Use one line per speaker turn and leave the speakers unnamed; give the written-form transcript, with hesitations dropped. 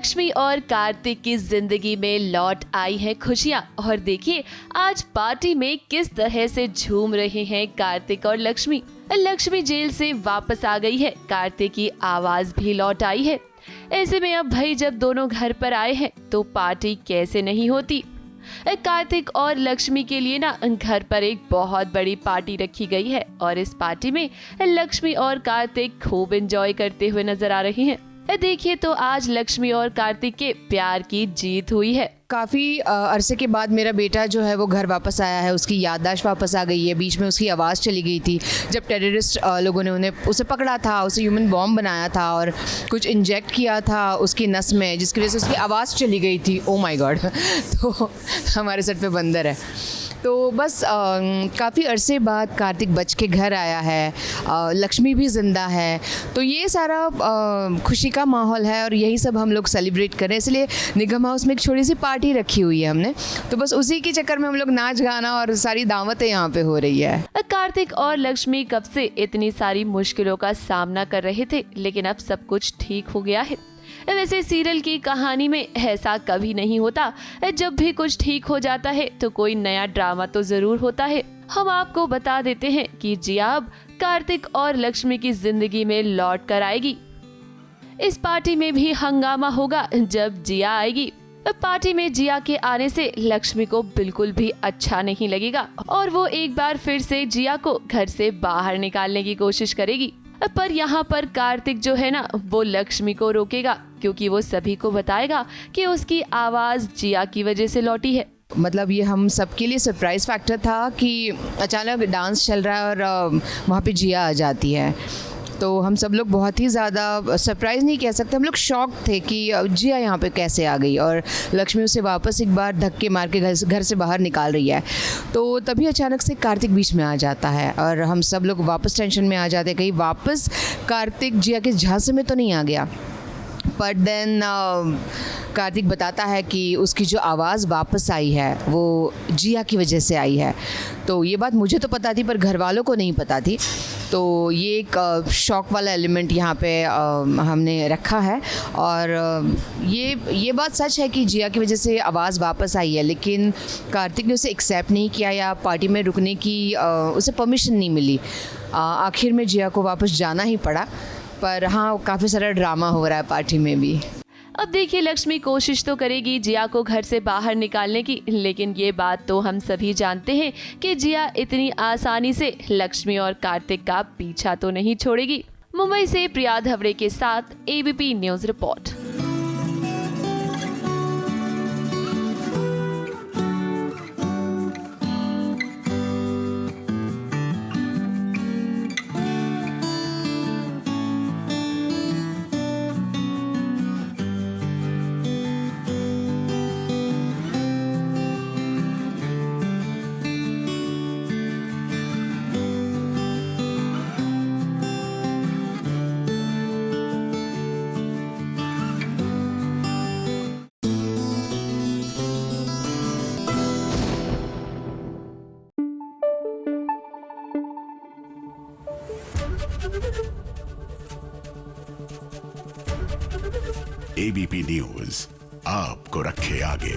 लक्ष्मी और कार्तिक की जिंदगी में लौट आई है खुशियाँ। और देखिए आज पार्टी में किस तरह से झूम रहे हैं कार्तिक और लक्ष्मी। लक्ष्मी जेल से वापस आ गई है, कार्तिक की आवाज भी लौट आई है। ऐसे में अब भाई जब दोनों घर पर आए हैं तो पार्टी कैसे नहीं होती। कार्तिक और लक्ष्मी के लिए ना घर पर एक बहुत बड़ी पार्टी रखी गई है और इस पार्टी में लक्ष्मी और कार्तिक खूब एंजॉय करते हुए नजर आ रहे हैं। देखिए तो आज लक्ष्मी और कार्तिक के प्यार की जीत हुई है।
काफ़ी अरसे के बाद मेरा बेटा जो है वो घर वापस आया है, उसकी याददाश्त वापस आ गई है। बीच में उसकी आवाज़ चली गई थी जब टेररिस्ट लोगों ने उसे पकड़ा था, उसे ह्यूमन बॉम्ब बनाया था और कुछ इंजेक्ट किया था उसकी नस में, जिसकी वजह से उसकी आवाज़ चली गई थी। Oh my God. तो हमारे सेट पे बंदर है। तो बस काफ़ी अरसे बाद कार्तिक बच के घर आया है, लक्ष्मी भी ज़िंदा है, तो ये सारा खुशी का माहौल है और यही सब हम लोग सेलिब्रेट करें। इसलिए निगम हाउस में एक छोटी सी पार्टी रखी हुई है हमने, तो बस उसी के चक्कर में हम लोग नाच गाना और सारी दावतें यहाँ पे हो रही है।
कार्तिक और लक्ष्मी कब से इतनी सारी मुश्किलों का सामना कर रहे थे, लेकिन अब सब कुछ ठीक हो गया है। वैसे सीरियल की कहानी में ऐसा कभी नहीं होता, जब भी कुछ ठीक हो जाता है तो कोई नया ड्रामा तो जरूर होता है। हम आपको बता देते हैं कि जिया अब कार्तिक और लक्ष्मी की जिंदगी में लौट कर आएगी। इस पार्टी में भी हंगामा होगा जब जिया आएगी। पार्टी में जिया के आने से लक्ष्मी को बिल्कुल भी अच्छा नहीं लगेगा और वो एक बार फिर से जिया को घर से बाहर निकालने की कोशिश करेगी। पर यहाँ पर कार्तिक जो है ना वो लक्ष्मी को रोकेगा, क्योंकि वो सभी को बताएगा कि उसकी आवाज जिया की वजह से लौटी है।
मतलब ये हम सबके लिए सरप्राइज फैक्टर था कि अचानक डांस चल रहा है और वहाँ पे जिया आ जाती है, तो हम सब लोग बहुत ही ज़्यादा सरप्राइज नहीं कह सकते, हम लोग शॉक थे कि जिया यहाँ पे कैसे आ गई और लक्ष्मी उसे वापस एक बार धक्के मार के घर से बाहर निकाल रही है। तो तभी अचानक से कार्तिक बीच में आ जाता है और हम सब लोग वापस टेंशन में आ जाते हैं, कहीं वापस कार्तिक जिया के झांसे में तो नहीं आ गया। बट देन कार्तिक बताता है कि उसकी जो आवाज़ वापस आई है वो जिया की वजह से आई है। तो ये बात मुझे तो पता थी पर घर वालों को नहीं पता थी, तो ये एक शॉक वाला एलिमेंट यहाँ पे हमने रखा है। और ये बात सच है कि जिया की वजह से आवाज़ वापस आई है, लेकिन कार्तिक ने उसे एक्सेप्ट नहीं किया या पार्टी में रुकने की उसे परमिशन नहीं मिली। आखिर में जिया को वापस जाना ही पड़ा। पर हाँ, काफ़ी सारा ड्रामा हो रहा है पार्टी में भी।
अब देखिए लक्ष्मी कोशिश तो करेगी जिया को घर से बाहर निकालने की, लेकिन ये बात तो हम सभी जानते हैं कि जिया इतनी आसानी से लक्ष्मी और कार्तिक का पीछा तो नहीं छोड़ेगी। मुंबई से प्रिया धवड़े के साथ ABP news report.
ABP news आपको रखे आगे।